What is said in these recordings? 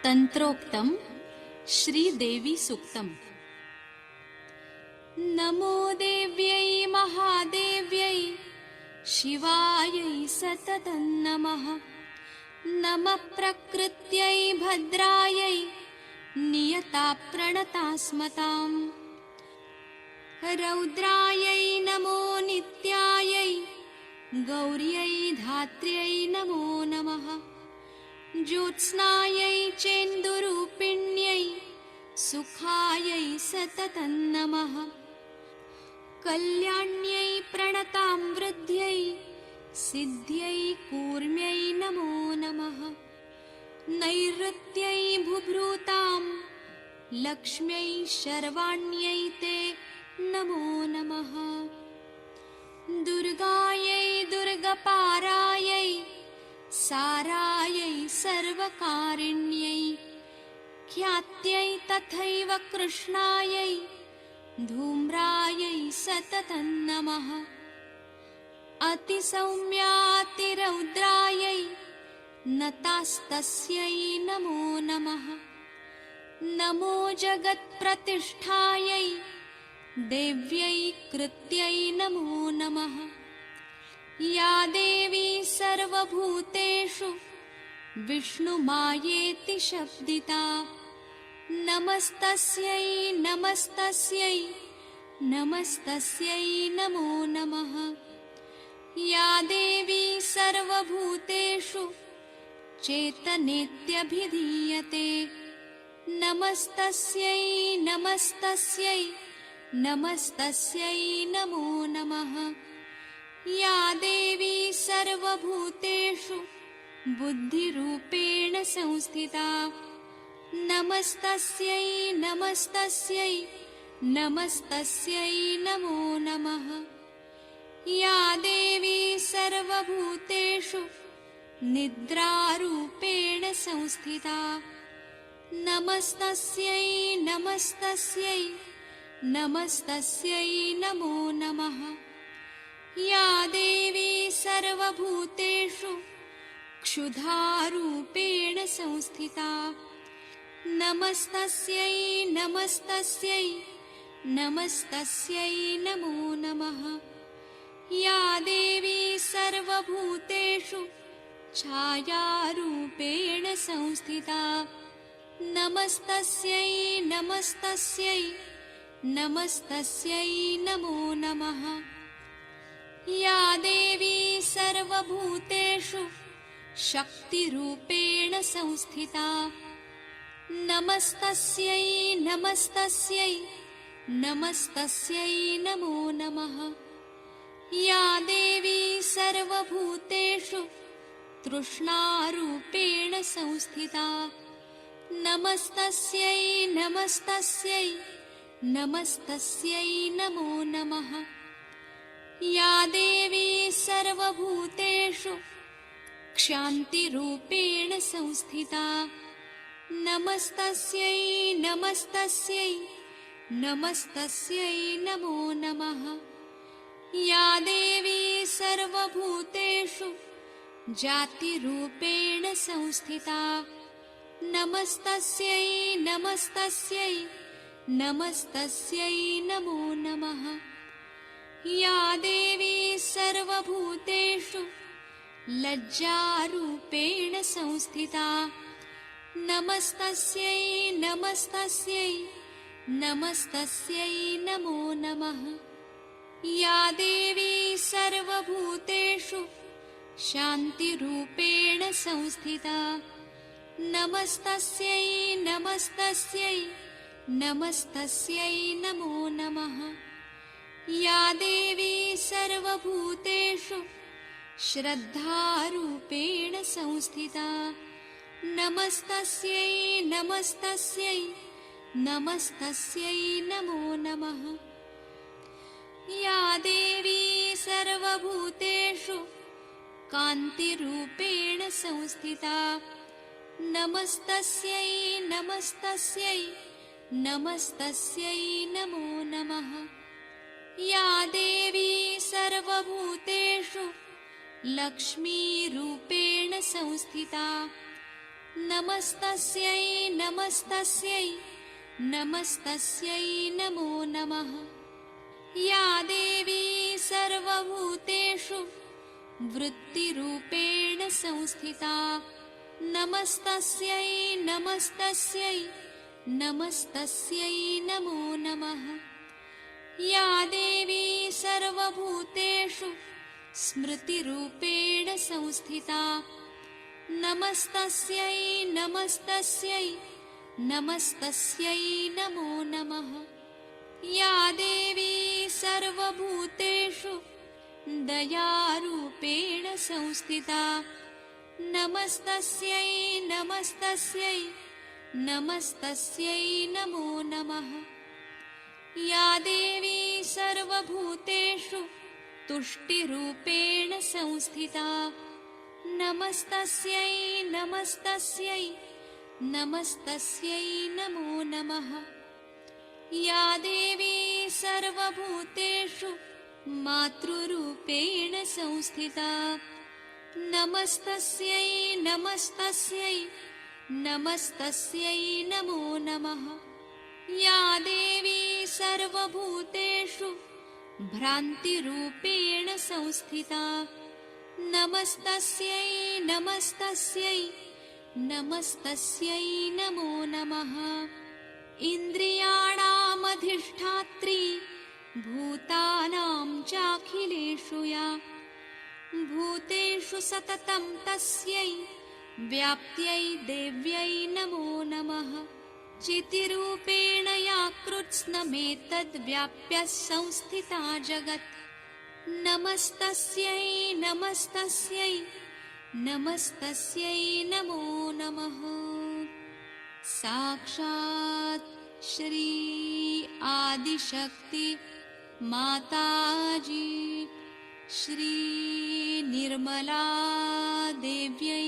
तंत्रोक्तम श्रीदेवी सूक्तम। नमो देव्यै महादेव्यै शिवायै सततं नमः। नमः प्रकृत्यै भद्रायै नियता प्रणतास्मताम्। रौद्रायै नमो नित्यायै गौर्यै धात्र्यै नमो नमः। ज्योत्स्नायै चेन्दुरूपिण्यै सुखायै सततं नमः। कल्याण्यै प्रणतां वृद्ध्यै सिद्ध्यै कूर्म्यै नमो नमः। नैऋत्यै बुभृतां लक्ष्म्यै शर्वाण्यै ते नमो नमः। दुर्गायै दुर्गपारायै सारायै सर्वकारिण्यै ख्यात्यै तथैव कृष्णायै धूम्रायै सततं नमः। अतिसौम्यातिरौद्रायै नतास्तस्यै नमो नमः। नमो जगत्प्रतिष्ठायै देव्यै कृत्यै नमो नमः। या देवी सर्वभूतेषु विष्णुमायेति शब्दिता नमस्तस्यै नमस्तस्यै नमस्तस्यै नमो नमः। या देवी सर्वभूतेषु चेतनेत्यभिधीयते नमस्तस्यै नमस्तस्यै नमस्तस्यै नमो नमः। या देवी सर्वभूतेषु बुद्धिरूपेण संस्थिता नमस्तस्यै नमस्तस्यै नमस्तस्यै नमो नमः। या देवी सर्वभूतेषु निद्रारूपेण संस्थिता नमस्तस्यै नमस्तस्यै नमस्तस्यै नमो नमः। या देवी सर्वभूतेषु क्षुधारूपेण संस्थिता नमस्तस्यै नमस्तस्यै नमस्तस्यै नमो नमः। या देवी सर्वभूतेषु छायारूपेण संस्थिता नमस्तस्यै नमस्तस्यै नमस्तस्यै नमो नमः। या देवी सर्वभूतेषु शक्तिरूपेण संस्थिता नमस्तस्यै नमस्तस्यै नमस्तस्यै नमो नमः। या देवी सर्वभूतेषु तृष्णारूपेण संस्थिता नमस्तस्यै नमस्तस्यै नमस्तस्यै नमो नमः। या देवी सर्वभूतेषु क्षान्तिरूपेण संस्थिता नमस्तस्यै नमस्तस्यै नमस्तस्यै नमो नमः। या देवी सर्वभूतेषु जातिरूपेण संस्थिता नमस्तस्यै नमस्तस्यै नमस्तस्यै नमो नमः। या देवी सर्वभूतेषु लज्जारूपेण संस्थिता नमस्तस्यै नमस्तस्यै नमस्तस्यै नमो नमः। या देवी सर्वभूतेषु शान्तिरूपेण संस्थिता नमस्तस्यै नमस्तस्यै नमस्तस्यै नमो नमः। या देवी सर्वभूतेषु श्रद्धारूपेण संस्थिता नमस्तस्यै नमस्तस्यै नमस्तस्यै नमो नमः। या देवी सर्वभूतेषु कान्तिरूपेण संस्थिता नमस्तस्यै नमस्तस्यै नमस्तस्यै नमो नमः। या देवी सर्वभूतेषु लक्ष्मीरूपेण संस्थिता नमस्तस्यै नमस्तस्यै नमस्तस्यै नमो नमः। या देवी सर्वभूतेषु वृत्तिरूपेण संस्थिता नमस्तस्यै नमस्तस्यै नमस्तस्यै नमो नमः। या देवी सर्वभूतेषु स्मृतिरूपेण संस्थिता नमस्तस्यै नमस्तस्यै नमस्तस्यै नमो नमः। या देवी सर्वभूतेषु दयारूपेण संस्थिता नमस्तस्यै नमस्तस्यै नमस्तस्यै नमो नमः। या देवी सर्वभूतेषु तुष्टिरूपेण संस्थिता नमस्तस्यै नमस्तस्यै नमस्तस्यै नमो नमः। या देवी सर्वभूतेषु मातृरूपेण संस्थिता नमस्तस्यै नमस्तस्यै नमस्तस्यै नमो नमः। या देवी सर्वभूतेषु भ्रान्तिरूपेण संस्थिता नमस्तस्यै नमस्तस्यै नमस्तस्यै नमो नमः। इन्द्रियाणामधिष्ठात्री भूतानां चाखिलेषु या भूतेषु सततं तस्यै व्याप्त्यै देव्यै नमो नमः। चितिरूपेण या कृत्स्नमेतद्व्याप्य संस्थिता जगत् नमस्तस्यै नमस्तस्यै नमस्तस्यै नमो नमः। साक्षात् श्री आदिशक्ति माताजी श्री निर्मला देव्यै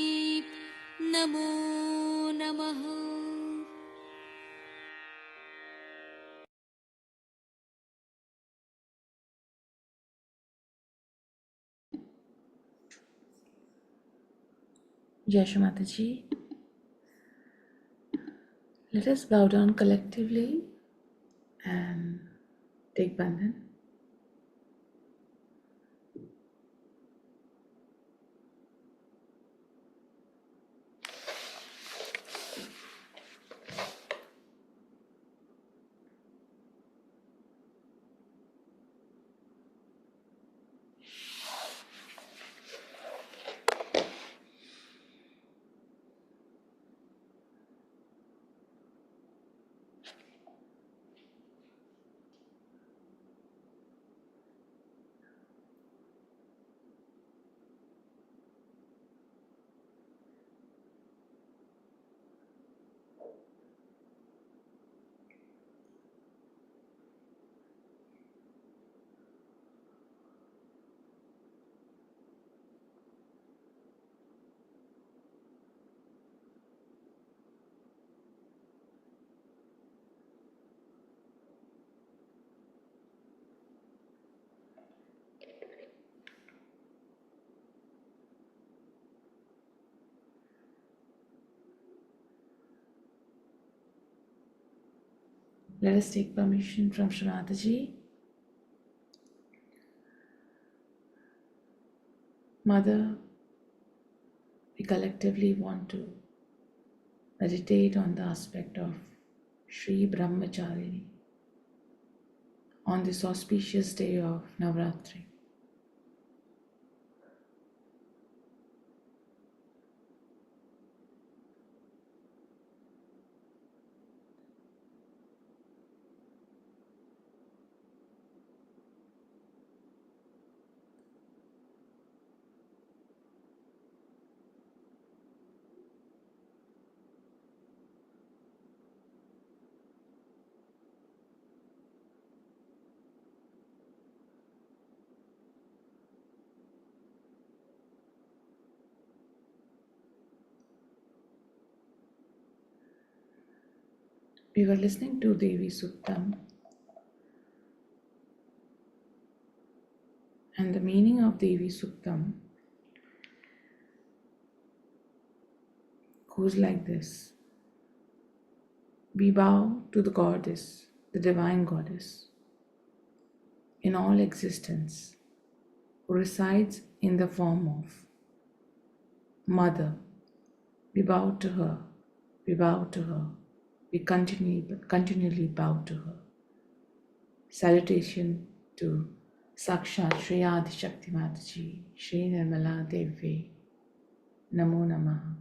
नमो नमः। Shri Mataji, let us bow down collectively and take bandhan. Let us take permission from Shri Mataji. Mother, we collectively want to meditate on the aspect of Shri Brahmacharani on this auspicious day of Navratri. We were listening to Devi Suktam, and the meaning of Devi Suktam goes like this. We bow to the goddess, the divine goddess, in all existence, who resides in the form of Mother. We bow to her, we bow to her, we continually bow to her. Salutation to Sakshat Shri Shri Mataji, Shri Devi, Namo Namaha.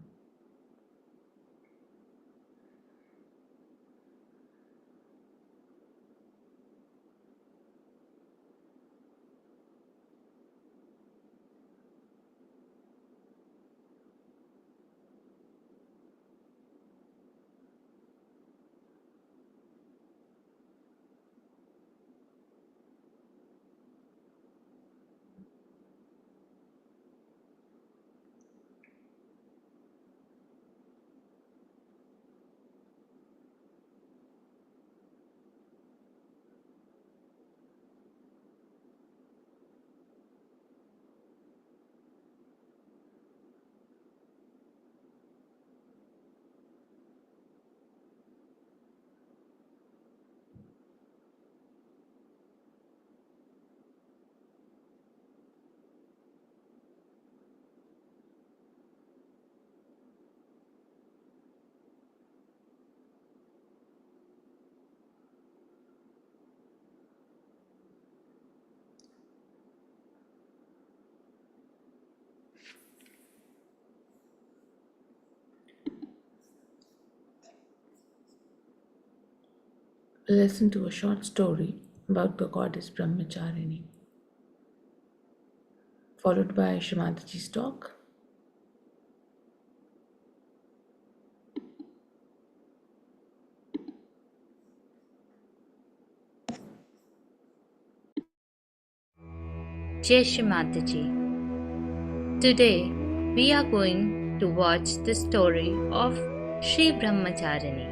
Listen to a short story about the goddess Brahmacharini, followed by Shri Mataji's talk. Jai Shri Mataji. Today we are going to watch the story of Shri Brahmacharini.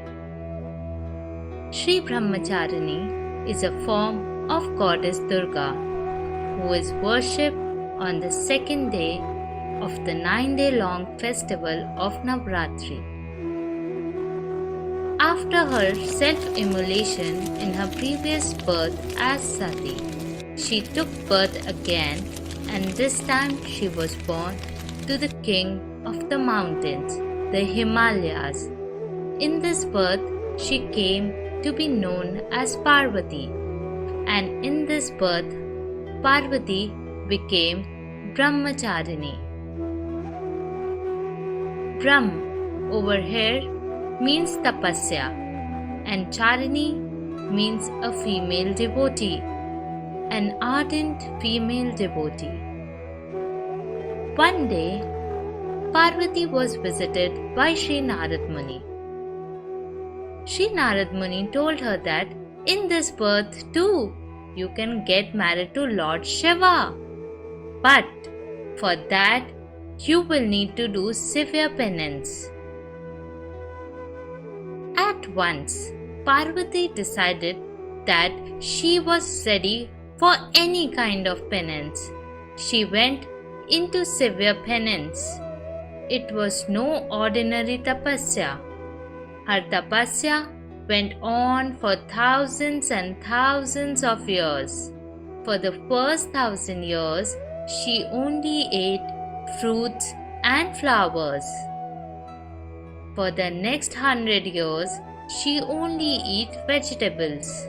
Shri Brahmacharini is a form of Goddess Durga who is worshipped on the second day of the 9-day-long festival of Navratri. After her self-immolation in her previous birth as Sati, she took birth again, and this time she was born to the king of the mountains, the Himalayas. In this birth, she came to be known as Parvati, and in this birth, Parvati became Brahmacharini. Brahm over here means tapasya, and Charini means a female devotee, an ardent female devotee. One day, Parvati was visited by Shri Narad Muni. Shri Narad Muni told her that in this birth too, you can get married to Lord Shiva. But for that, you will need to do severe penance. At once, Parvati decided that she was ready for any kind of penance. She went into severe penance. It was no ordinary tapasya. Her tapasya went on for thousands and thousands of years. For the first 1,000 years, she only ate fruits and flowers. For the next 100 years, she only eat vegetables.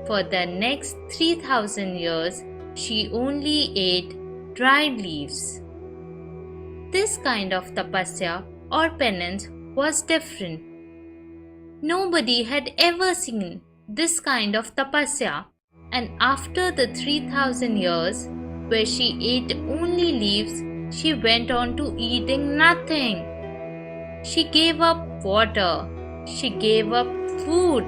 For the next 3,000 years, she only ate dried leaves. This kind of tapasya or penance was different. Nobody had ever seen this kind of tapasya, and after the 3,000 years, where she ate only leaves, she went on to eating nothing. She gave up water, she gave up food,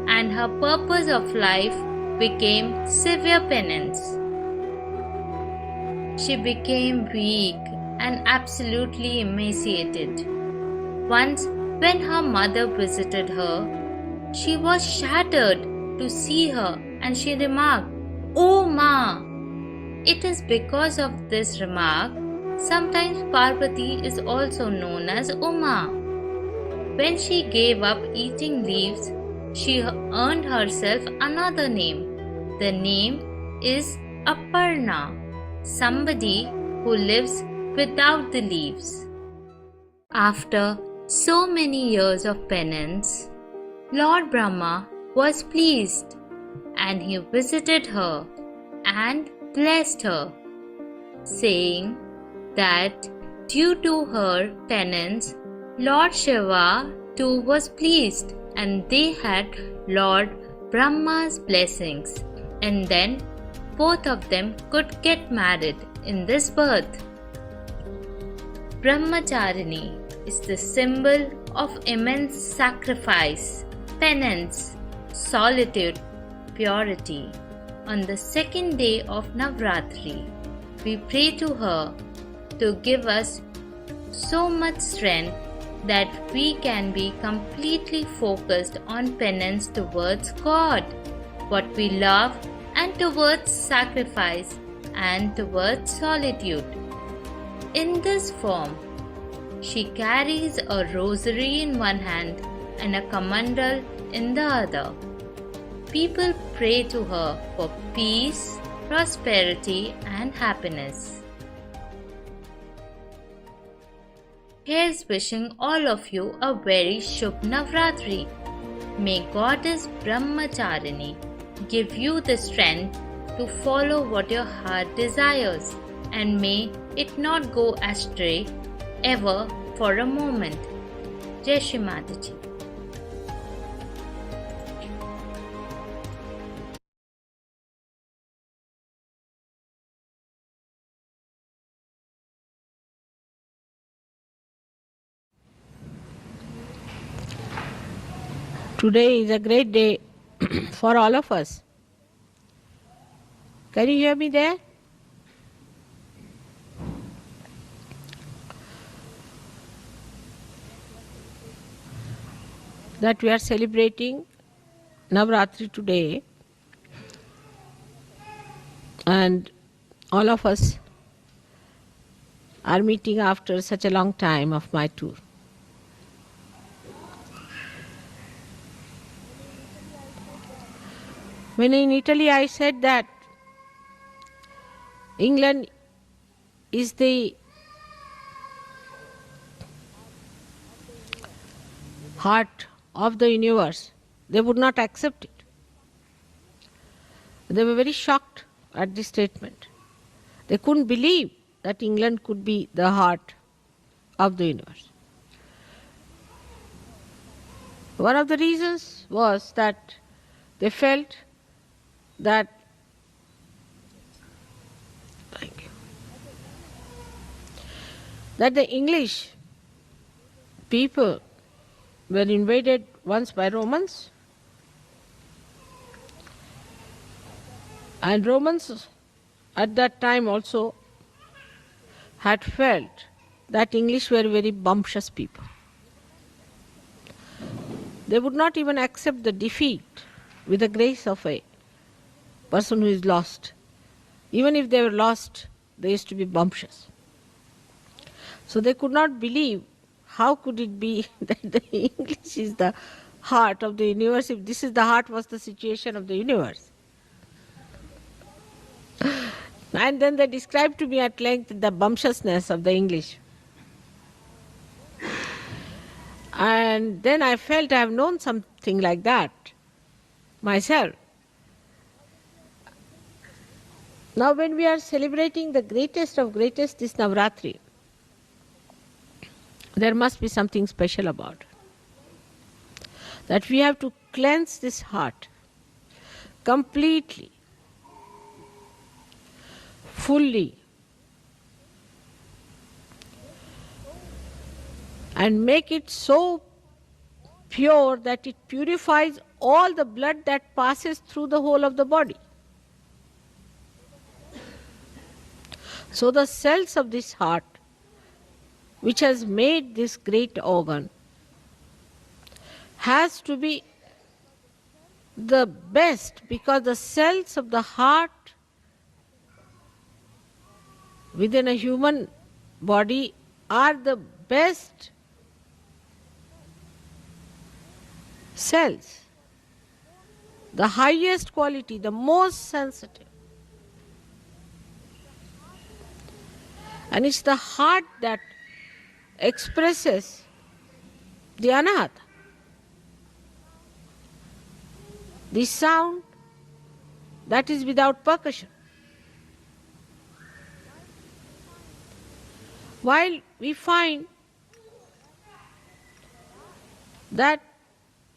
and her purpose of life became severe penance. She became weak and absolutely emaciated. Once, when her mother visited her, she was shattered to see her, and she remarked, "Oh Ma!" It is because of this remark Sometimes Parvati is also known as Uma. When she gave up eating leaves, she earned herself another name. The name is Aparna, somebody who lives without the leaves. After so many years of penance, Lord Brahma was pleased and he visited her and blessed her, saying that due to her penance, Lord Shiva too was pleased and they had Lord Brahma's blessings, and then both of them could get married in this birth. Brahmacharani is the symbol of immense sacrifice, penance, solitude, purity. On the second day of Navratri, we pray to her to give us so much strength that we can be completely focused on penance towards God, what we love, and towards sacrifice and towards solitude. In this form, she carries a rosary in one hand and a kamandal in the other. People pray to her for peace, prosperity, and happiness. Here's wishing all of you a very Shubh Navratri. May Goddess Brahmacharini give you the strength to follow what your heart desires, and may it not go astray ever for a moment. Jai Shri Mataji. Today is a great day for all of us. Can you hear me there? That we are celebrating Navratri today, and all of us are meeting after such a long time of my tour. When in Italy I said that England is the heart of the universe, they would not accept it. They were very shocked at this statement. They couldn't believe that England could be the heart of the universe. One of the reasons was that they felt that the English people were invaded once by Romans, and Romans at that time also had felt that English were very bumptious people. They would not even accept the defeat with the grace of a person who is lost. Even if they were lost, they used to be bumptious. So they could not believe how could it be that the English is the heart of the universe if this is the heart was the situation of the universe. And then they described to me at length the bumptiousness of the English. And then I felt I have known something like that myself. Now when we are celebrating the greatest of greatest, this Navratri, there must be something special about it. That we have to cleanse this heart completely, fully, and make it so pure that it purifies all the blood that passes through the whole of the body. So the cells of this heart, which has made this great organ, has to be the best, because the cells of the heart within a human body are the best cells, the highest quality, the most sensitive. And it's the heart that expresses the anahata. The sound that is without percussion. While we find that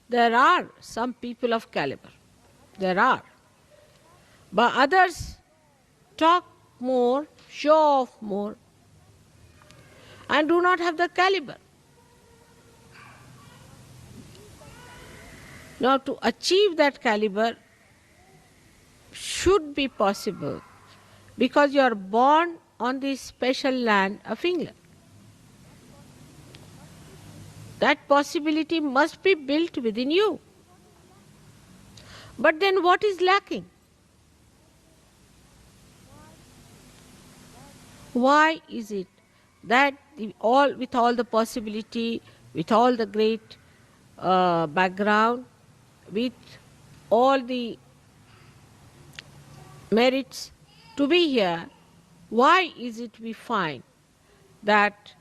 there are some people of caliber, there are, but others talk more, show off more, and do not have the caliber. Now, to achieve that caliber should be possible because you are born on this special land of England. That possibility must be built within you. But then what is lacking? Why is it that with all the possibility, with all the great background, with all the merits to be here, why is it we find that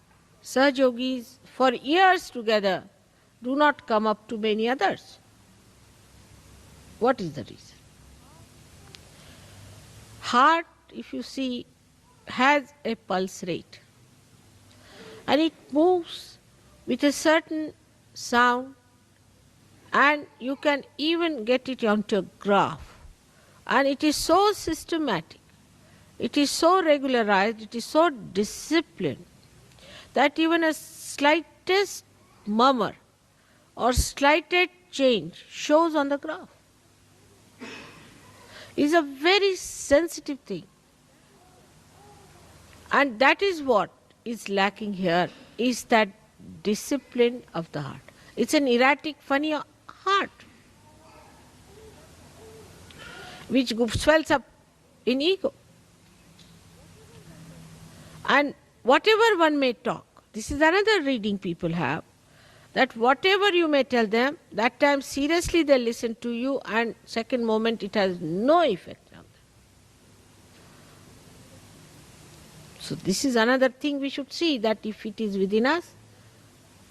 Sahaja Yogis for years together do not come up to many others? What is the reason? Heart, if you see, has a pulse rate and it moves with a certain sound, and you can even get it onto a graph, and it is so systematic, it is so regularized, it is so disciplined that even a slightest murmur or slightest change shows on the graph. It's a very sensitive thing. And that is what is lacking here, is that discipline of the heart. It's an erratic, funny heart which swells up in ego. And whatever one may talk, this is another reading people have, that whatever you may tell them, that time seriously they listen to you, and second moment it has no effect on them. So this is another thing we should see, that if it is within us,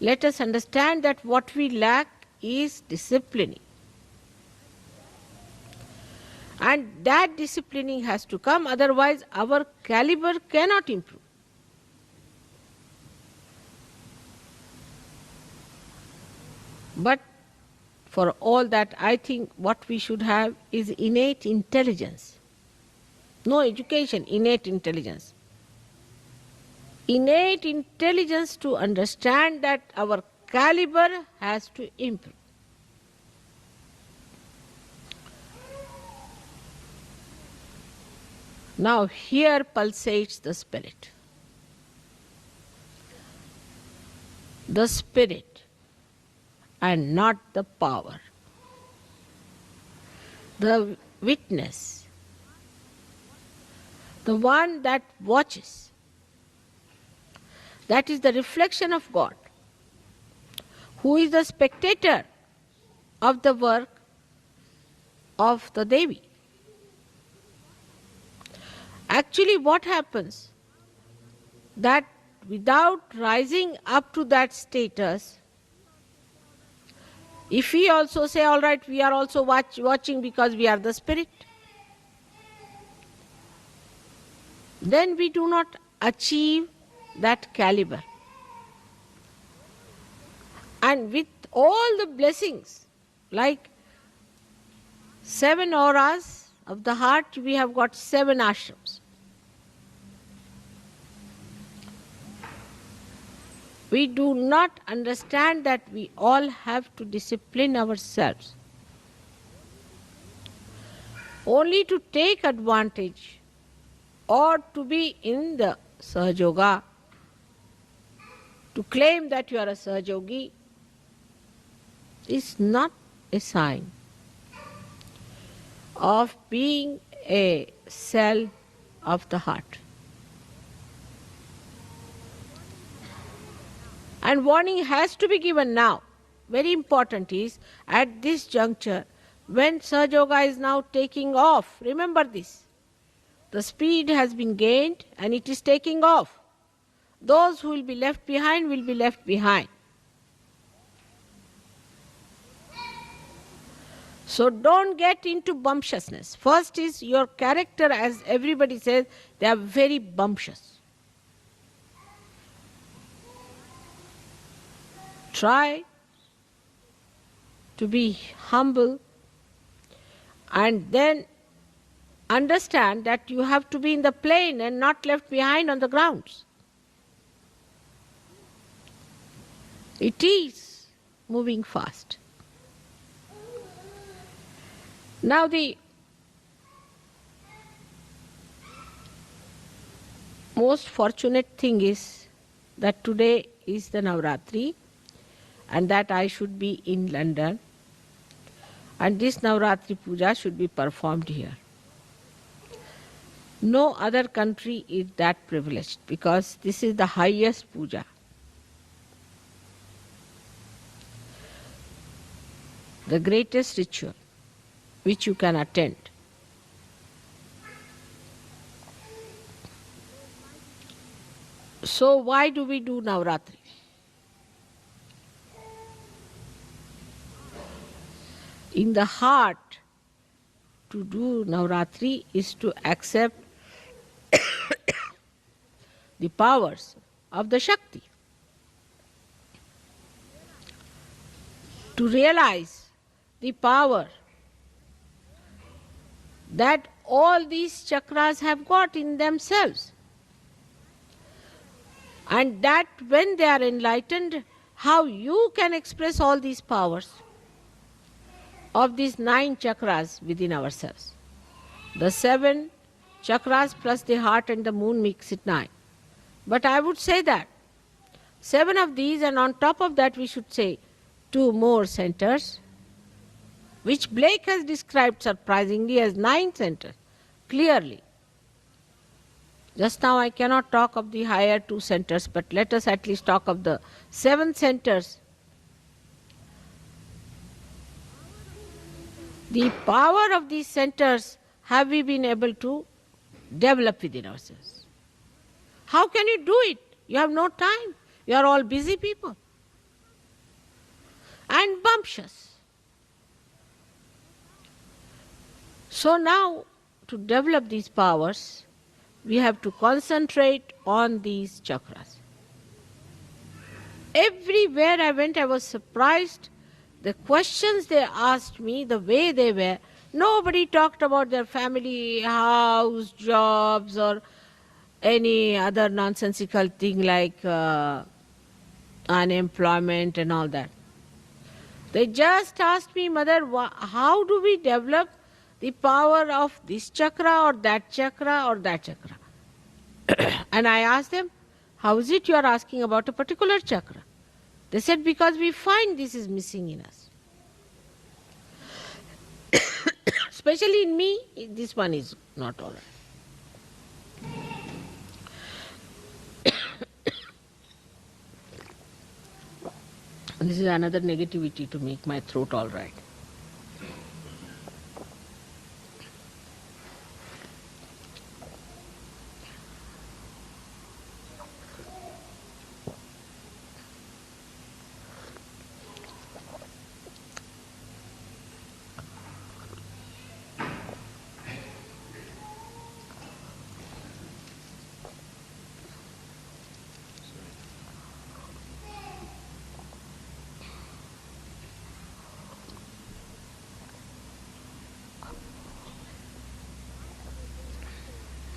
let us understand that what we lack is disciplining. And that disciplining has to come, otherwise our caliber cannot improve. But for all that, I think what we should have is innate intelligence. No education, innate intelligence. Innate intelligence to understand that our caliber has to improve. Now here pulsates the spirit. The spirit and not the power. The witness, the one that watches. That is the reflection of God, who is the spectator of the work of the Devi. Actually, what happens, that without rising up to that status, if we also say, all right, we are also watching because we are the spirit, then we do not achieve that caliber. And with all the blessings, like 7 auras of the heart, we have got 7 ashrams. We do not understand that we all have to discipline ourselves only to take advantage or to be in the Sahaja Yoga, to claim that you are a Sahaja Yogi is not a sign of being a cell of the heart. And warning has to be given now. Very important is, at this juncture, when Sahaja Yoga is now taking off, remember this, the speed has been gained and it is taking off. Those who will be left behind will be left behind. So don't get into bumptiousness. First is your character, as everybody says, they are very bumptious. Try to be humble and then understand that you have to be in the plane and not left behind on the grounds. It is moving fast. Now the most fortunate thing is that today is the Navratri and that I should be in London, and this Navratri puja should be performed here. No other country is that privileged because this is the highest puja. The greatest ritual which you can attend. So why do we do Navratri? In the heart, to do Navratri is to accept the powers of the Shakti. To realize the power that all these chakras have got in themselves. And that when they are enlightened, how you can express all these powers of these 9 chakras within ourselves. The 7 chakras plus the heart and the moon makes it 9. But I would say that 7 of these, and on top of that we should say 2 more centers, which Blake has described surprisingly as 9 centers, clearly. Just now I cannot talk of the higher 2 centers, but let us at least talk of the 7 centers. The power of these centers have we been able to develop within ourselves. How can you do it? You have no time. You are all busy people. And bumptious. So now, to develop these powers, we have to concentrate on these chakras. Everywhere I went, I was surprised. The questions they asked me, the way they were, nobody talked about their family, house, jobs, or any other nonsensical thing like unemployment and all that. They just asked me, Mother, how do we develop the power of this chakra or that chakra or that chakra? And I asked them, how is it you are asking about a particular chakra? They said, because we find this is missing in us. Especially in me, this one is not all right. This is another negativity to make my throat all right.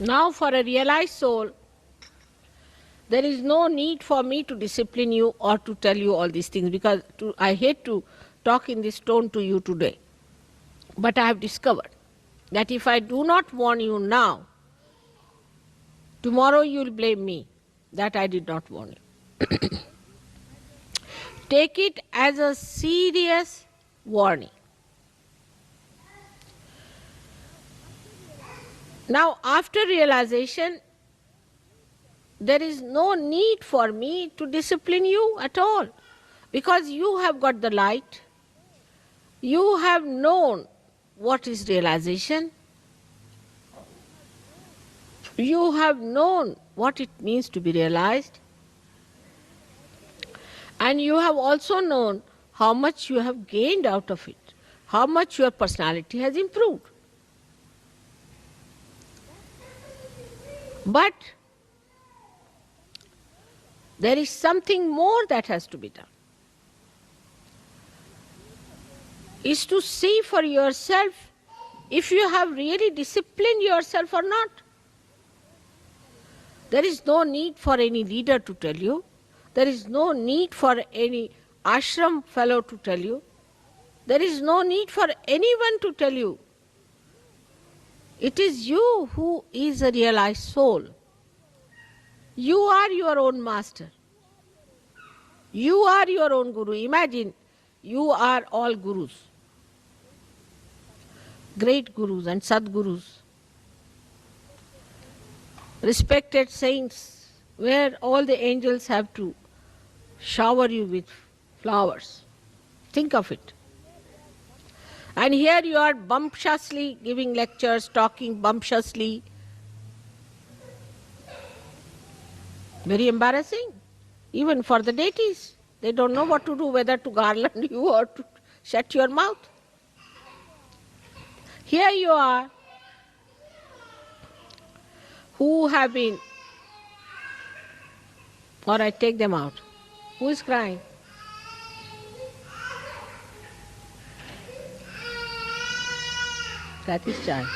Now for a realized soul, there is no need for me to discipline you or to tell you all these things, because I hate to talk in this tone to you today. But I have discovered that if I do not warn you now, tomorrow you will blame me that I did not warn you. Take it as a serious warning. Now, after realization, there is no need for me to discipline you at all, because you have got the light, you have known what is realization, you have known what it means to be realized, and you have also known how much you have gained out of it, how much your personality has improved. But there is something more that has to be done. Is to see for yourself if you have really disciplined yourself or not. There is no need for any leader to tell you. There is no need for any ashram fellow to tell you. There is no need for anyone to tell you. It is you who is a realized soul. You are your own master. You are your own guru. Imagine you are all gurus, great gurus and sadgurus, respected saints, where all the angels have to shower you with flowers. Think of it. And here you are bumptiously giving lectures, talking bumptiously. Very embarrassing, even for the deities. They don't know what to do, whether to garland you or to shut your mouth. Here you are, who have been, or I take them out. Who is crying? That is child.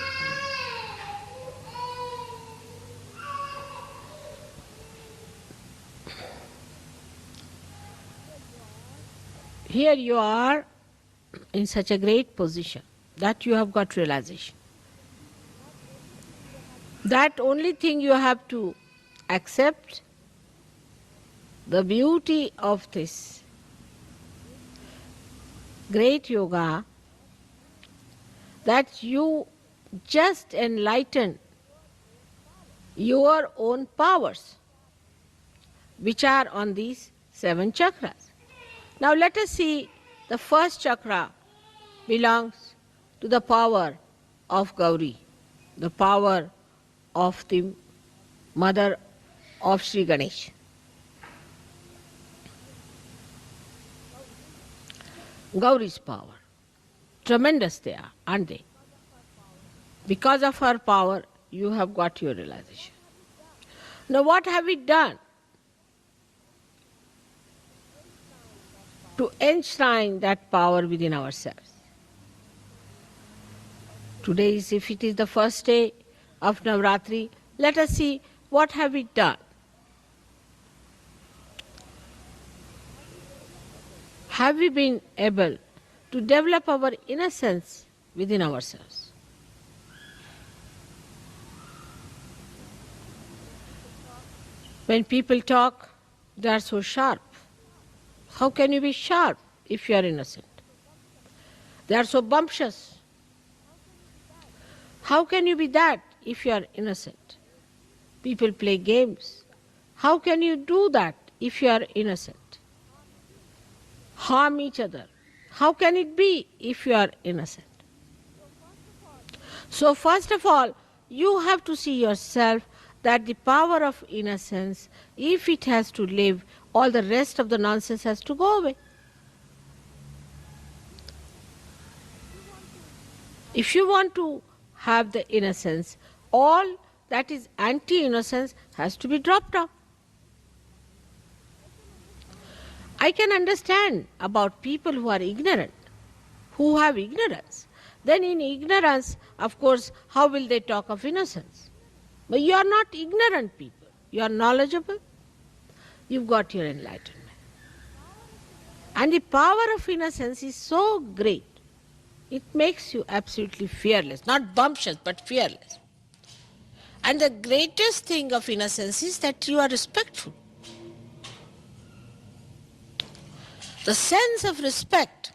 Here you are in such a great position that you have got realization. That only thing you have to accept the beauty of this great yoga, that you just enlighten your own powers, which are on these 7 chakras. Now let us see, the first chakra belongs to the power of Gauri, the power of the mother of Sri Ganesh. Gauri's power. Tremendous they are, aren't they? Because of her power, you have got your realization. Now what have we done to enshrine that power within ourselves? Today, if it is the first day of Navratri, let us see what have we done. Have we been able to develop our innocence within ourselves? When people talk, they are so sharp. How can you be sharp if you are innocent? They are so bumptious. How can you be that if you are innocent? People play games. How can you do that if you are innocent? Harm each other. How can it be if you are innocent? So first of all, you have to see yourself that the power of innocence, if it has to live, all the rest of the nonsense has to go away. If you want to have the innocence, all that is anti-innocence has to be dropped off. I can understand about people who are ignorant, who have ignorance. Then in ignorance, of course, how will they talk of innocence? But you are not ignorant people. You are knowledgeable. You've got your enlightenment. And the power of innocence is so great. It makes you absolutely fearless. Not bumptious, but fearless. And the greatest thing of innocence is that you are respectful. The sense of respect,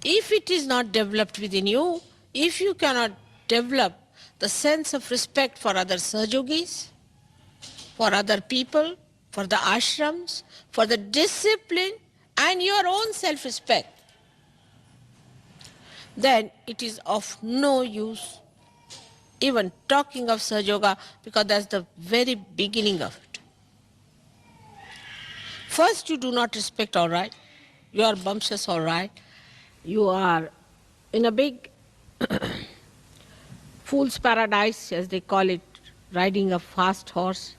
if it is not developed within you, if you cannot develop the sense of respect for other Sahajogis, for other people, for the ashrams, for the discipline and your own self-respect, then it is of no use even talking of Sahaja Yoga, because that's the very beginning of it. First, you do not respect, all right. You are bumptious, all right. You are in a big fool's paradise, as they call it, riding a fast horse.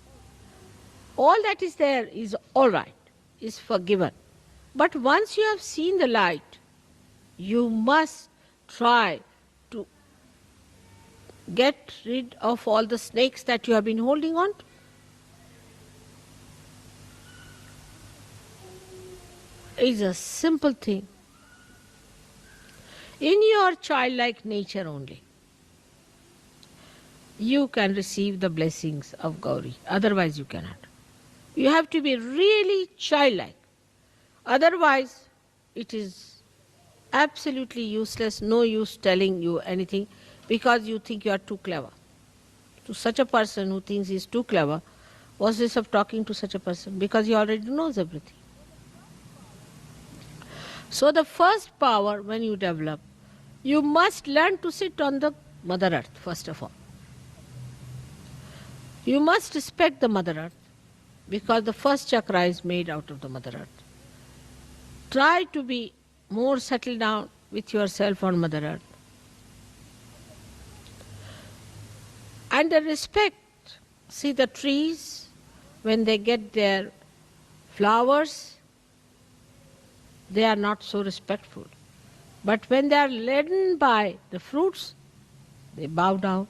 All that is there is all right, is forgiven. But once you have seen the light, you must try to get rid of all the snakes that you have been holding on to. It's a simple thing. In your childlike nature only, you can receive the blessings of Gauri. Otherwise you cannot. You have to be really childlike. Otherwise it is absolutely useless, no use telling you anything, because you think you are too clever. To such a person who thinks he is too clever, what's this of talking to such a person? Because he already knows everything. So the first power when you develop, you must learn to sit on the Mother Earth first of all. You must respect the Mother Earth, because the first chakra is made out of the Mother Earth. Try to be more settled down with yourself on Mother Earth. And the respect, see the trees, when they get their flowers, they are not so respectful. But when they are laden by the fruits, they bow down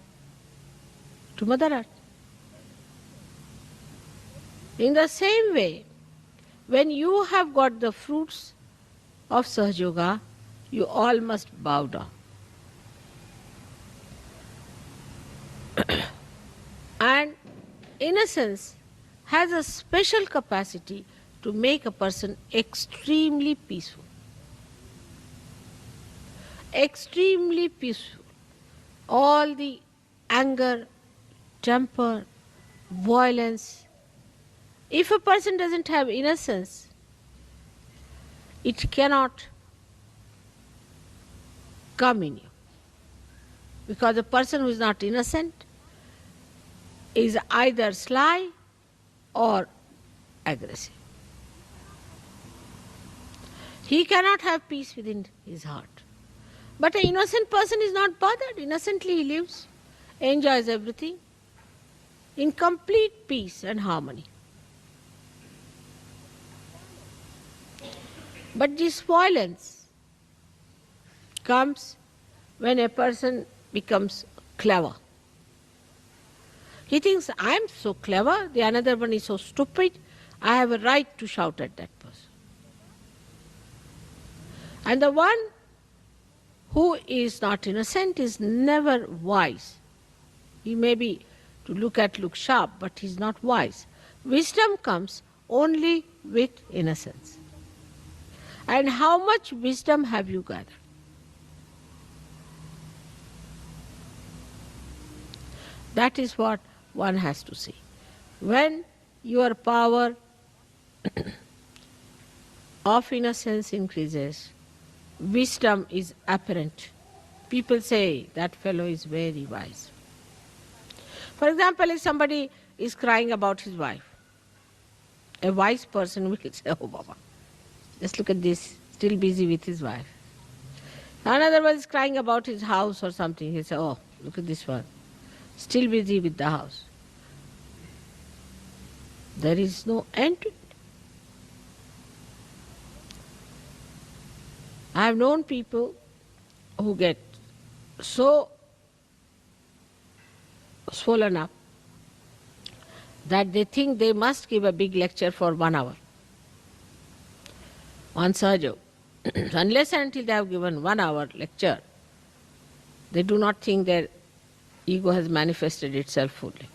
to Mother Earth. In the same way, when you have got the fruits of Sahaja Yoga, you all must bow down. And innocence has a special capacity to make a person extremely peaceful. Extremely peaceful. All the anger, temper, violence. If a person doesn't have innocence, it cannot come in you. Because a person who is not innocent is either sly or aggressive. He cannot have peace within his heart. But an innocent person is not bothered. Innocently he lives, enjoys everything in complete peace and harmony. But this violence comes when a person becomes clever. He thinks, I am so clever, the another one is so stupid, I have a right to shout at that person. And the one who is not innocent is never wise. He may be, to look sharp, but he is not wise. Wisdom comes only with innocence. And how much wisdom have you gathered? That is what one has to see. When your power of innocence increases, wisdom is apparent. People say that fellow is very wise. For example, if somebody is crying about his wife, a wise person will say, oh Baba, just look at this, still busy with his wife. Another one is crying about his house or something. He'll say, oh, look at this one, still busy with the house. There is no end to it. I have known people who get so swollen up that they think they must give a big lecture for 1 hour on Sahaja. Unless and until they have given 1 hour lecture, they do not think their ego has manifested itself fully.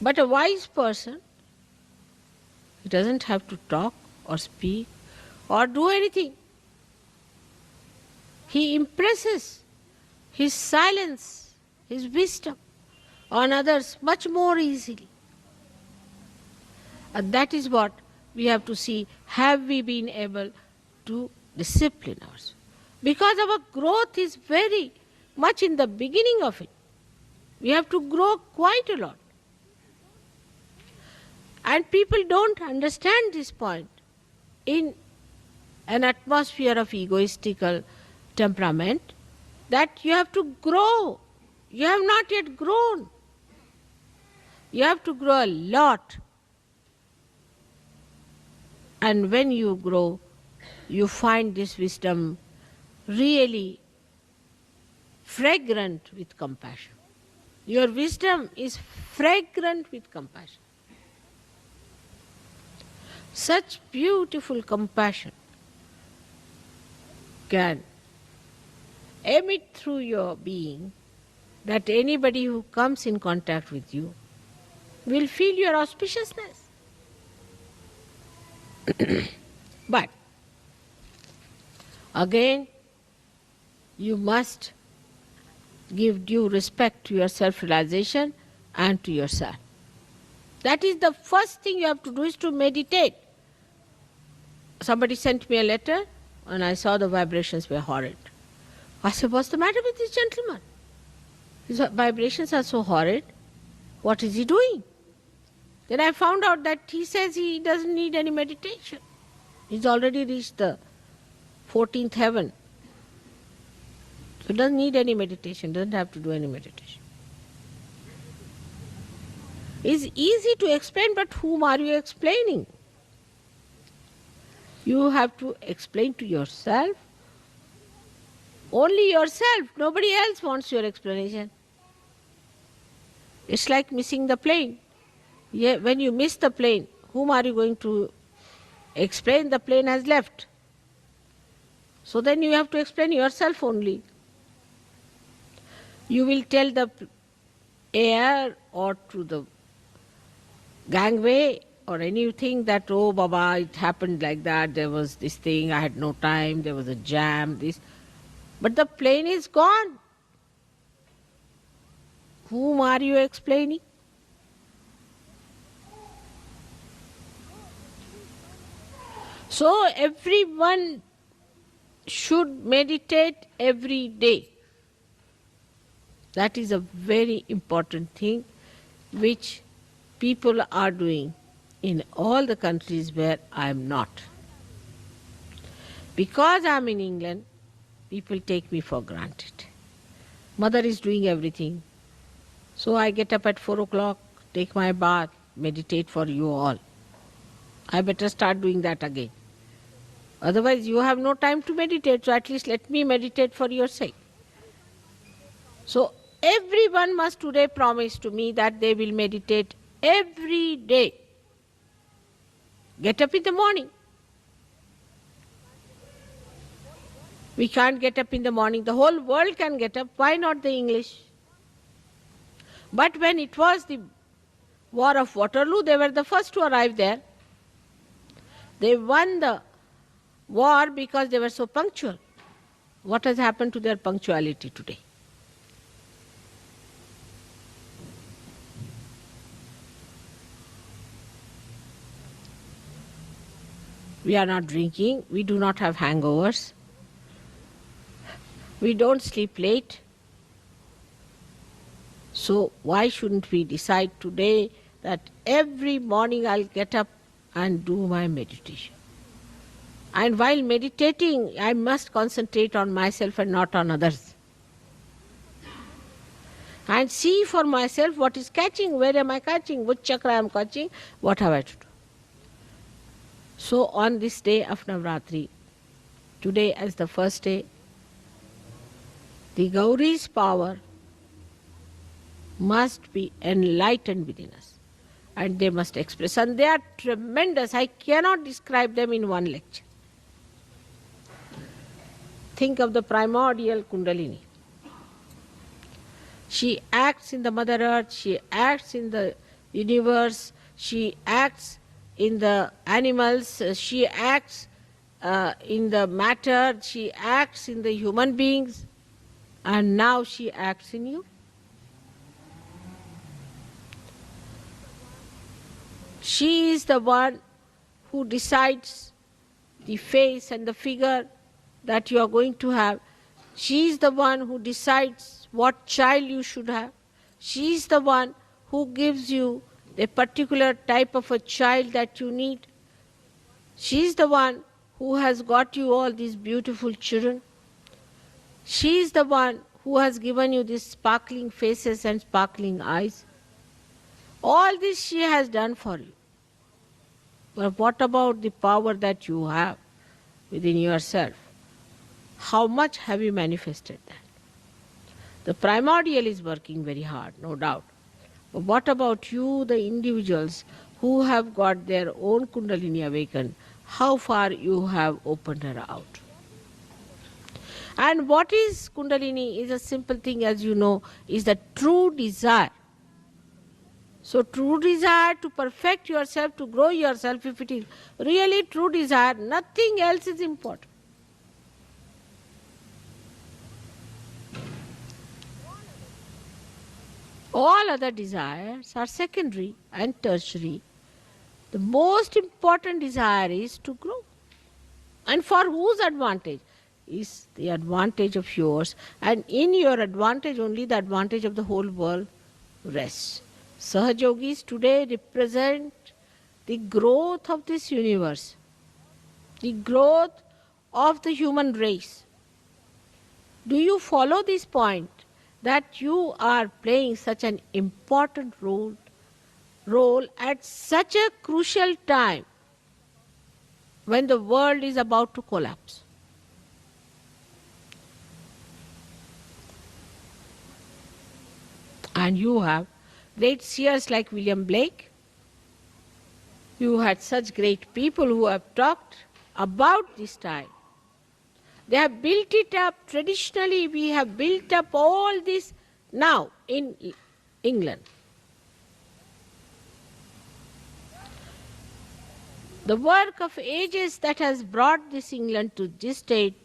But a wise person, he doesn't have to talk or speak or do anything. He impresses. His silence his wisdom on others much more easily. And that is what we have to see. Have we been able to discipline ourselves? Because our growth is very much in the beginning of it. We have to grow quite a lot. And people don't understand this point. In an atmosphere of egoistical temperament, that you have to grow. You have not yet grown. You have to grow a lot. And when you grow, you find this wisdom really fragrant with compassion. Your wisdom is fragrant with compassion. Such beautiful compassion can emit through your being that anybody who comes in contact with you will feel your auspiciousness. But again, you must give due respect to your self-realization and to yourself. That is the first thing you have to do, is to meditate. Somebody sent me a letter and I saw the vibrations were horrid. I said, what's the matter with this gentleman? His vibrations are so horrid. What is he doing? Then I found out that he says he doesn't need any meditation. He's already reached the 14th heaven. So doesn't need any meditation, doesn't have to do any meditation. It's easy to explain, but whom are you explaining? You have to explain to yourself. Only yourself. Nobody else wants your explanation. It's like missing the plane. When you miss the plane, whom are you going to explain? The plane has left. So then you have to explain yourself only. You will tell the air or to the gangway or anything that, oh Baba, it happened like that, there was this thing, I had no time, there was a jam, this. But the plane is gone. Whom are you explaining? So everyone should meditate every day. That is a very important thing which people are doing in all the countries where I am not. Because I am in England, people take me for granted. Mother is doing everything. So I get up at 4 o'clock, take my bath, meditate for you all. I better start doing that again. Otherwise you have no time to meditate, so at least let me meditate for your sake. So everyone must today promise to me that they will meditate every day. Get up in the morning. We can't get up in the morning. The whole world can get up. Why not the English? But when it was the War of Waterloo, they were the first to arrive there. They won the war because they were so punctual. What has happened to their punctuality today? We are not drinking, we do not have hangovers, we don't sleep late. So why shouldn't we decide today that every morning I'll get up and do my meditation? And while meditating, I must concentrate on myself and not on others. And see for myself what is catching, where am I catching, which chakra I am catching, what have I to do. So on this day of Navratri, today as the first day, the Gauri's power must be enlightened within us. And they must express. And they are tremendous. I cannot describe them in one lecture. Think of the primordial Kundalini. She acts in the Mother Earth, she acts in the universe, she acts in the animals, she acts in the matter, she acts in the human beings, and now she acts in you. She is the one who decides the face and the figure that you are going to have. She is the one who decides what child you should have. She is the one who gives you a particular type of a child that you need. She is the one who has got you all these beautiful children. She is the one who has given you these sparkling faces and sparkling eyes. All this she has done for you. But what about the power that you have within yourself? How much have you manifested that? The primordial is working very hard, no doubt. But what about you, the individuals who have got their own Kundalini awakened? How far you have opened her out? And what is Kundalini is a simple thing, as you know, is the true desire. So true desire to perfect yourself, to grow yourself, if it is really true desire, nothing else is important. All other desires are secondary and tertiary. The most important desire is to grow. And for whose advantage? Is the advantage of yours, and in your advantage only the advantage of the whole world rests. Sahaja Yogis today represent the growth of this universe, the growth of the human race. Do you follow this point, that you are playing such an important role at such a crucial time when the world is about to collapse? And you have great seers like William Blake. You had such great people who have talked about this time. They have built it up. Traditionally, we have built up all this now in England. The work of ages that has brought this England to this state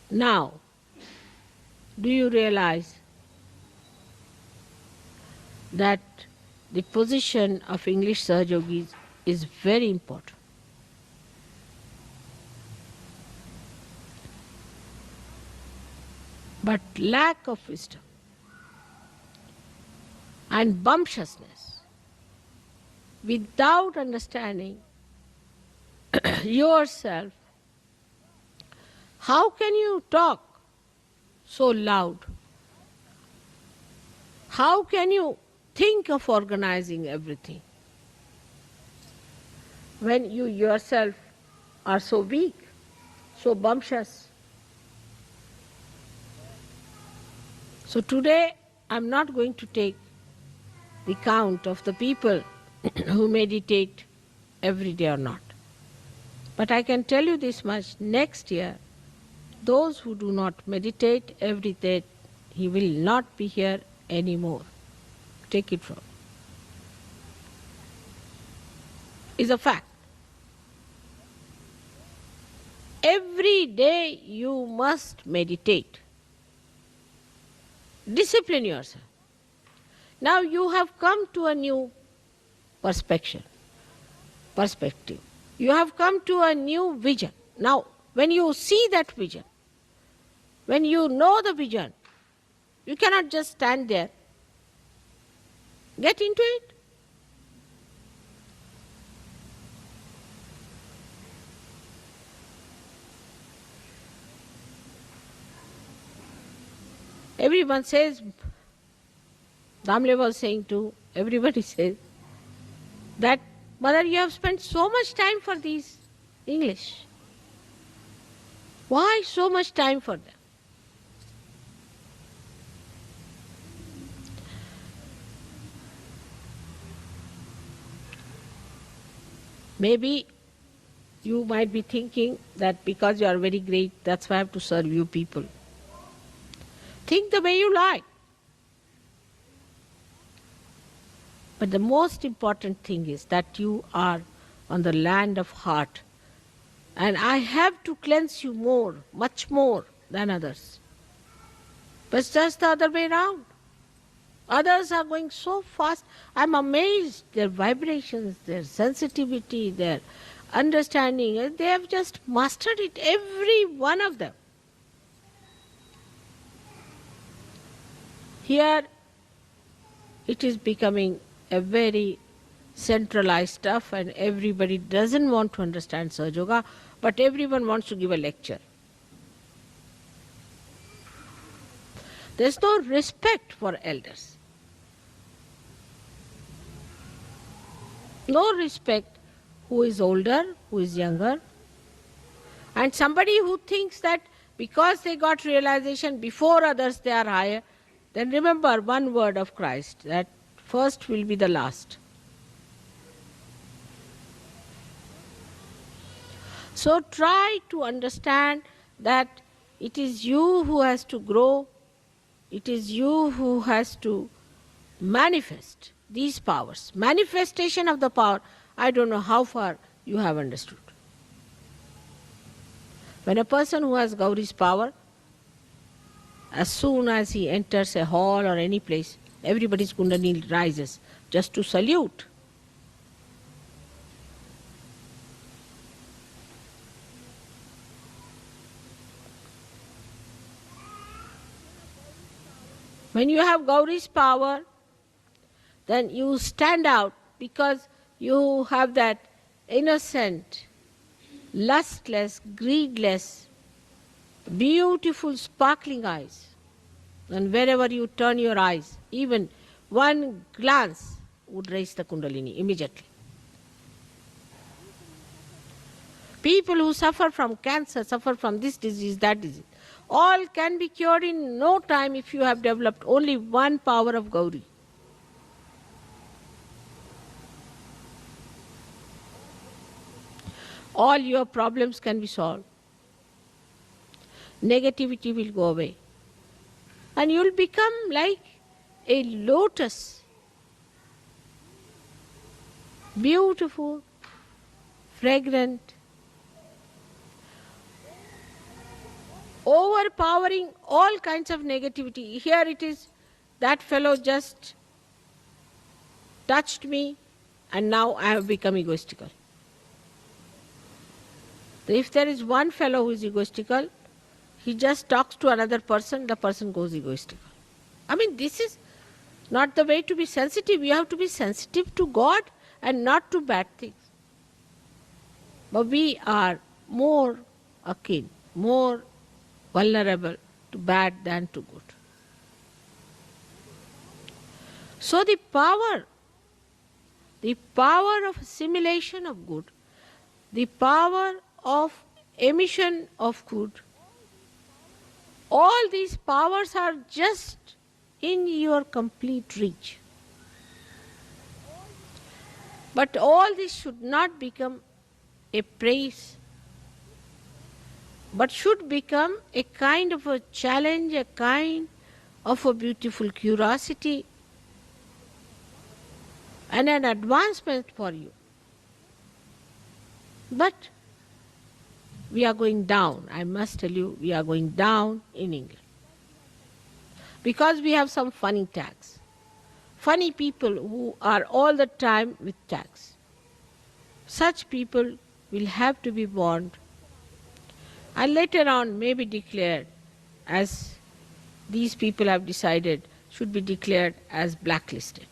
now, do you realize that the position of English Sahaja Yogis is very important? But lack of wisdom and bumptiousness, without understanding yourself, how can you talk so loud? How can you think of organizing everything when you yourself are so weak, so bumptious? So today I'm not going to take the count of the people who meditate every day or not. But I can tell you this much, next year, those who do not meditate every day, he will not be here anymore. Take it from me. It's a fact. Every day you must meditate. Discipline yourself. Now you have come to a new perspective. You have come to a new vision. Now, when you see that vision, when you know the vision, you cannot just stand there. Get into it. Everyone says, Damle was saying too, everybody says, that Mother, you have spent so much time for these English. Why so much time for them? Maybe you might be thinking that because you are very great, that's why I have to serve you people. Think the way you like. But the most important thing is that you are on the land of heart. And I have to cleanse you more, much more than others. But it's just the other way around. Others are going so fast. I'm amazed. Their vibrations, their sensitivity, their understanding, they have just mastered it, every one of them. Here it is becoming a very centralized stuff, and everybody doesn't want to understand Sahaja Yoga, but everyone wants to give a lecture. There's no respect for elders. No respect who is older, who is younger. And somebody who thinks that because they got realization before others they are higher, then remember one word of Christ, that first will be the last. So try to understand that it is you who has to grow, it is you who has to manifest these powers. Manifestation of the power, I don't know how far you have understood. When a person who has Gauri's power, as soon as he enters a hall or any place, everybody's Kundalini rises just to salute. When you have Gauri's power, then you stand out because you have that innocent, lustless, greedless, beautiful, sparkling eyes. And wherever you turn your eyes, even one glance would raise the Kundalini immediately. People who suffer from cancer, suffer from this disease, that disease, all can be cured in no time if you have developed only one power of Gauri. All your problems can be solved. Negativity will go away. And you will become like a lotus. Beautiful, fragrant, overpowering all kinds of negativity. Here it is, that fellow just touched me and now I have become egoistical. If there is one fellow who is egoistical, he just talks to another person, the person goes egoistical. I mean, this is not the way to be sensitive. You have to be sensitive to God and not to bad things. But we are more akin, more vulnerable to bad than to good. So the power of assimilation of good, the power of emission of good, all these powers are just in your complete reach. But all this should not become a praise, but should become a kind of a challenge, a kind of a beautiful curiosity and an advancement for you. But we are going down, I must tell you, we are going down in England. Because we have some funny tags. Funny people who are all the time with tags. Such people will have to be warned and later on may be declared, as these people have decided, should be declared as blacklisted.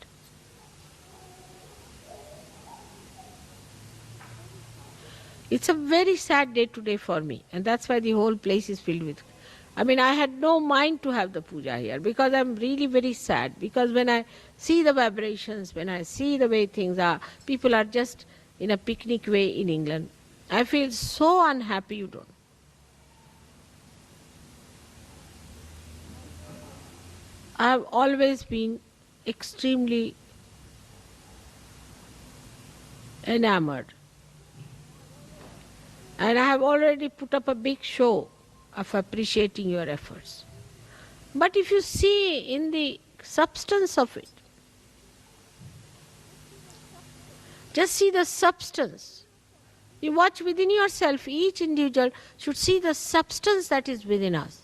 It's a very sad day today for me, and that's why the whole place is filled with. I mean, I had no mind to have the puja here because I'm really very sad. Because when I see the vibrations, when I see the way things are, people are just in a picnic way in England, I feel so unhappy, you don't. I've always been extremely enamored. And I have already put up a big show of appreciating your efforts. But if you see in the substance of it, just see the substance. You watch within yourself, each individual should see the substance that is within us.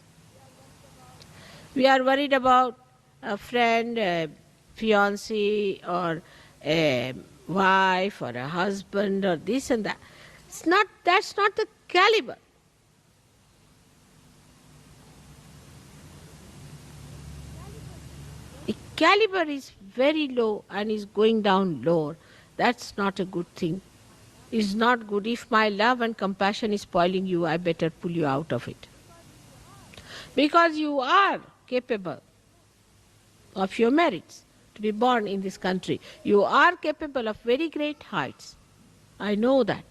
We are worried about a friend, a fiancé, or a wife, or a husband, or this and that. That's not the caliber. The caliber is very low and is going down lower. That's not a good thing. It's not good. If my love and compassion is spoiling you, I better pull you out of it. Because you are capable of your merits to be born in this country. You are capable of very great heights. I know that.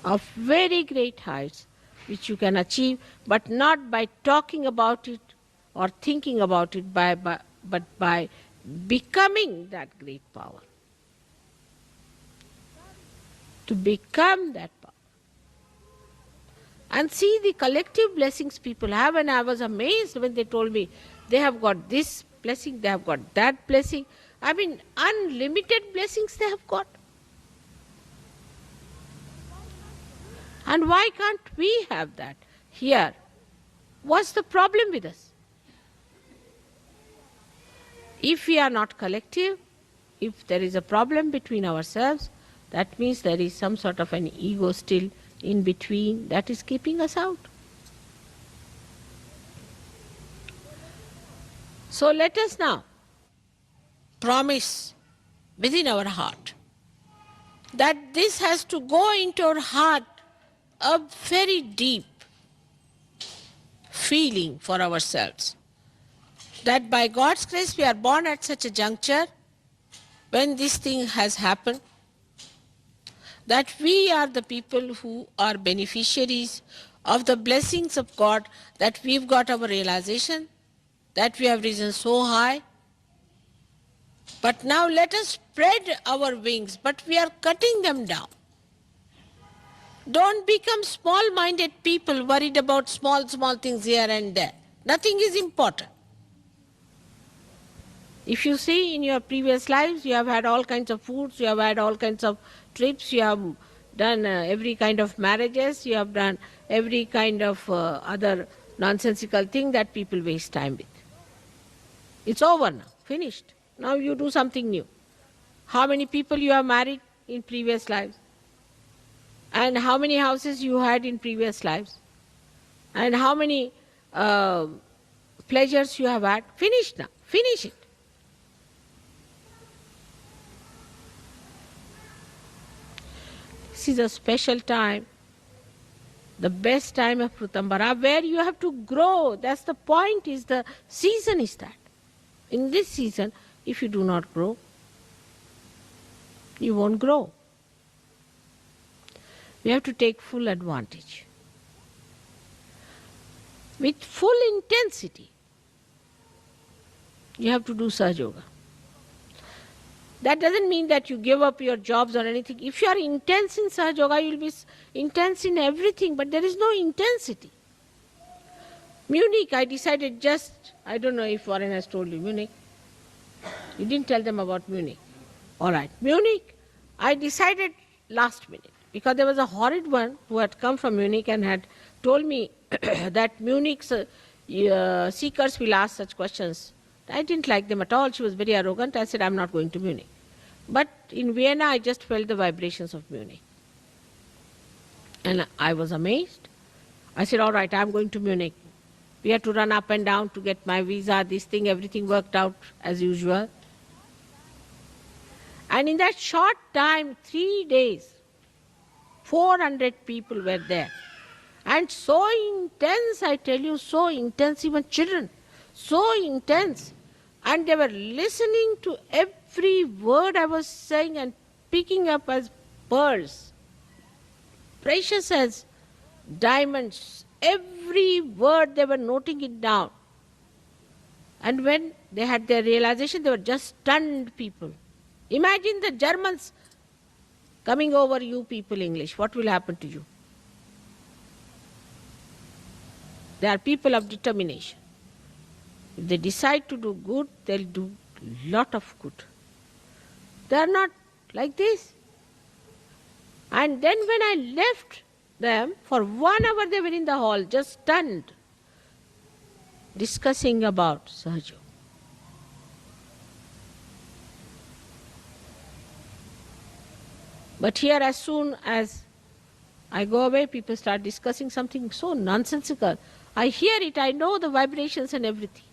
Of very great heights which you can achieve, but not by talking about it or thinking about it, but by becoming that great power. To become that power. And see the collective blessings people have, and I was amazed when they told me they have got this blessing, they have got that blessing. I mean, unlimited blessings they have got. And why can't we have that here? What's the problem with us? If we are not collective, if there is a problem between ourselves, that means there is some sort of an ego still in between that is keeping us out. So let us now promise within our heart that this has to go into our heart, a very deep feeling for ourselves, that by God's grace we are born at such a juncture when this thing has happened, that we are the people who are beneficiaries of the blessings of God, that we've got our realization, that we have risen so high. But now let us spread our wings, but we are cutting them down. Don't become small-minded people worried about small things here and there. Nothing is important. If you see in your previous lives, you have had all kinds of foods, you have had all kinds of trips, you have done every kind of marriages, you have done every kind of other nonsensical thing that people waste time with. It's over now, finished. Now you do something new. How many people you have married in previous lives? And how many houses you had in previous lives? And how many pleasures you have had? Finished now, finish it. This is a special time, the best time of Prutambara, where you have to grow. That's the point, is the season is that. In this season, if you do not grow, you won't grow. We have to take full advantage. With full intensity, you have to do Sahaja Yoga. That doesn't mean that you give up your jobs or anything. If you are intense in Sahaja Yoga, you will be intense in everything, but there is no intensity. Munich, I decided just, I don't know if Warren has told you, Munich. You didn't tell them about Munich. All right, Munich, I decided last minute, because there was a horrid one who had come from Munich and had told me that Munich's seekers will ask such questions. I didn't like them at all. She was very arrogant. I said, I'm not going to Munich. But in Vienna, I just felt the vibrations of Munich. And I was amazed. I said, all right, I'm going to Munich. We had to run up and down to get my visa, this thing, everything worked out as usual. And in that short time, 3 days, 400 people were there. And so intense, I tell you, so intense, even children, so intense. And they were listening to every word I was saying and picking up as pearls, precious as diamonds. Every word they were noting it down. And when they had their realization, they were just stunned people. Imagine the Germans coming over you people English. What will happen to you? They are people of determination. If they decide to do good, they'll do a lot of good. They are not like this. And then when I left them, for 1 hour they were in the hall, just stunned. discussing about Sahaja Yoga. But here, as soon as I go away, people start discussing something so nonsensical. I hear it, I know the vibrations and everything.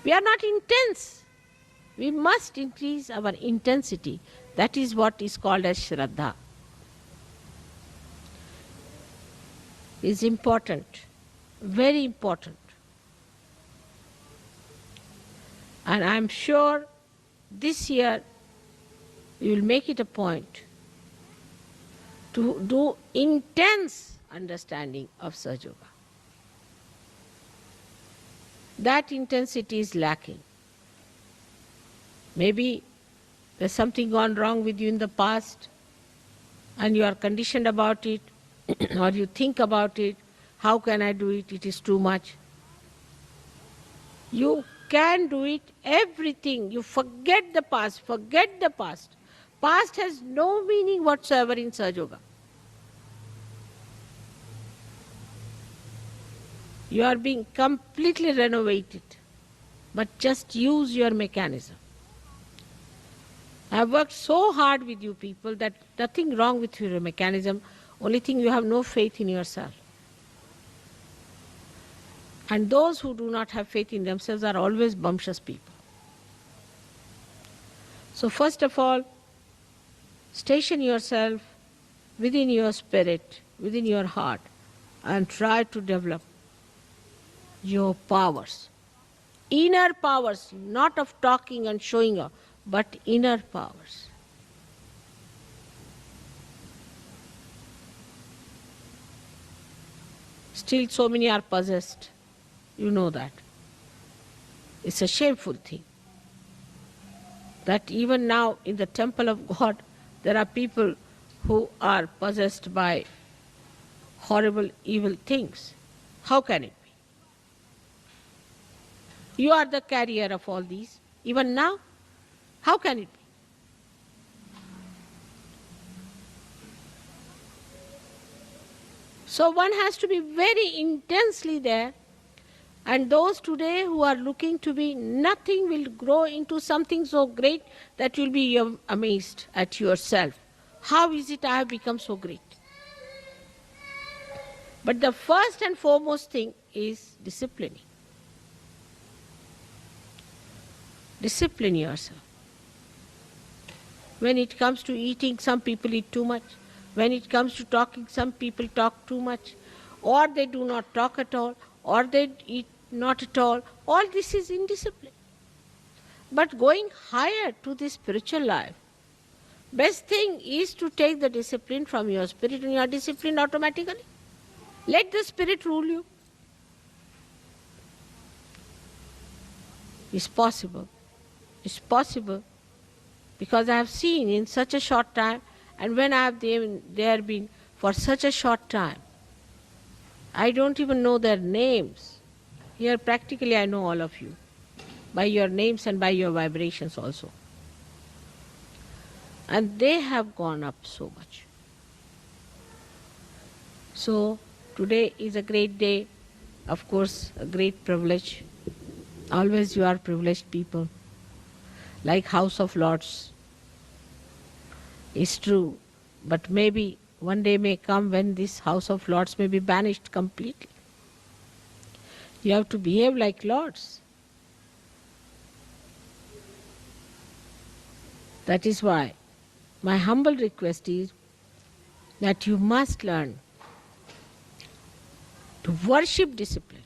We are not intense. We must increase our intensity. That is what is called as Shraddha. Is important, very important. And I am sure this year you will make it a point to do intense understanding of Sahaja Yoga. That intensity is lacking. Maybe there's something gone wrong with you in the past and you are conditioned about it, or you think about it, how can I do it, it is too much. You can do it, everything. You forget the past, forget the past. Past has no meaning whatsoever in Sahaja Yoga. You are being completely renovated, but just use your mechanism. I have worked so hard with you people that nothing wrong with your mechanism, only thing you have no faith in yourself. And those who do not have faith in themselves are always bumptious people. So first of all, station yourself within your spirit, within your heart, and try to develop your powers. Inner powers, not of talking and showing off, but inner powers. Still so many are possessed. You know that. It's a shameful thing. That even now in the temple of God, there are people who are possessed by horrible, evil things. How can it be? You are the carrier of all these. Even now, how can it be? So one has to be very intensely there, and those today who are looking to be nothing will grow into something so great that you'll be amazed at yourself. How is it I have become so great? But the first and foremost thing is disciplining. Discipline yourself. When it comes to eating, some people eat too much. When it comes to talking, some people talk too much. Or they do not talk at all, or they eat not at all. All this is indiscipline. But going higher to the spiritual life, best thing is to take the discipline from your spirit, and you are disciplined automatically. Let the spirit rule you. It's possible. It's possible. Because I have seen in such a short time, and when I have there been for such a short time, I don't even know their names. Here practically I know all of you, by your names and by your vibrations also. And they have gone up so much. So today is a great day, of course a great privilege. Always you are privileged people. Like House of Lords. It's true, but maybe one day may come when this House of Lords may be banished completely. You have to behave like lords. That is why my humble request is that you must learn to worship discipline.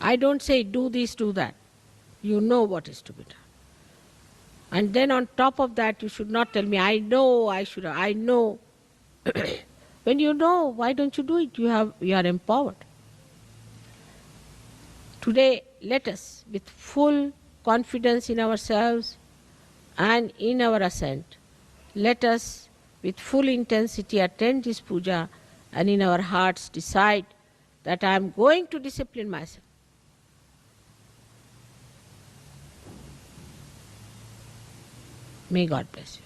I don't say do this, do that. You know what is to be done. And then on top of that, you should not tell me, I know, I know. When you know, why don't you do it? You are empowered. Today, let us, with full confidence in ourselves and in our ascent, let us, with full intensity, attend this puja and in our hearts decide that I am going to discipline myself. May God bless you.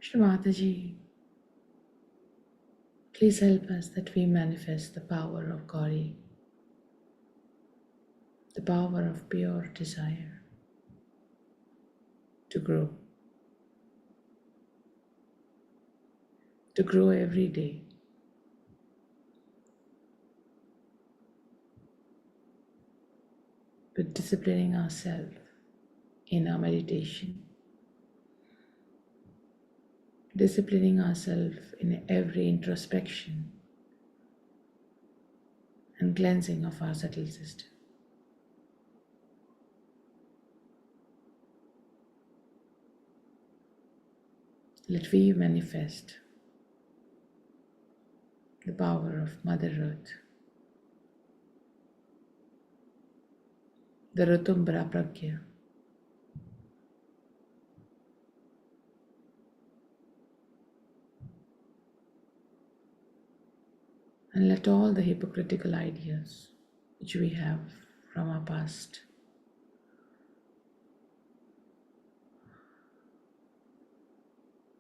Shri Mataji, please help us that we manifest the power of Gauri, the power of pure desire to grow every day, with disciplining ourselves in our meditation, disciplining ourselves in every introspection and cleansing of our subtle system. Let we manifest the power of Mother Earth, the Ritumbra Pragya, and let all the hypocritical ideas which we have from our past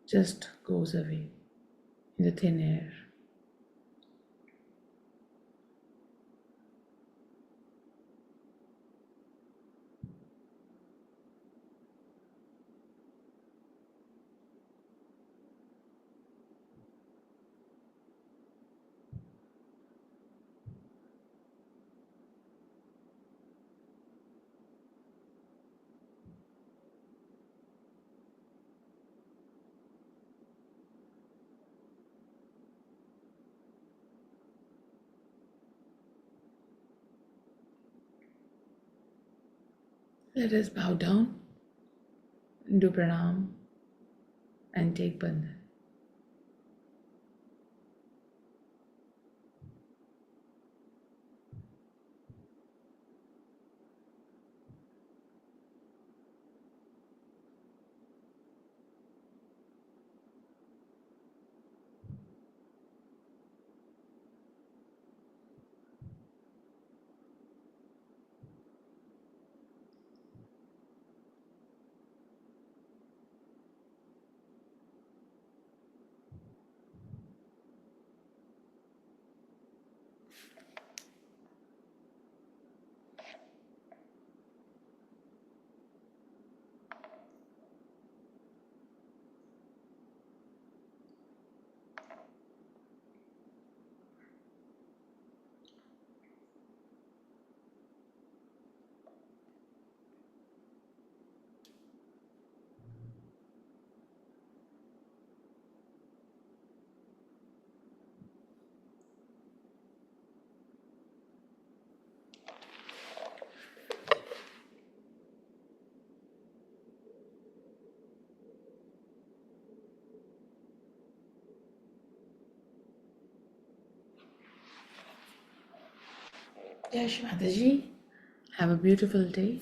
just goes away in the thin air. Let us bow down, do pranam, and take bandhan. Jai Shri Mataji, have a beautiful day.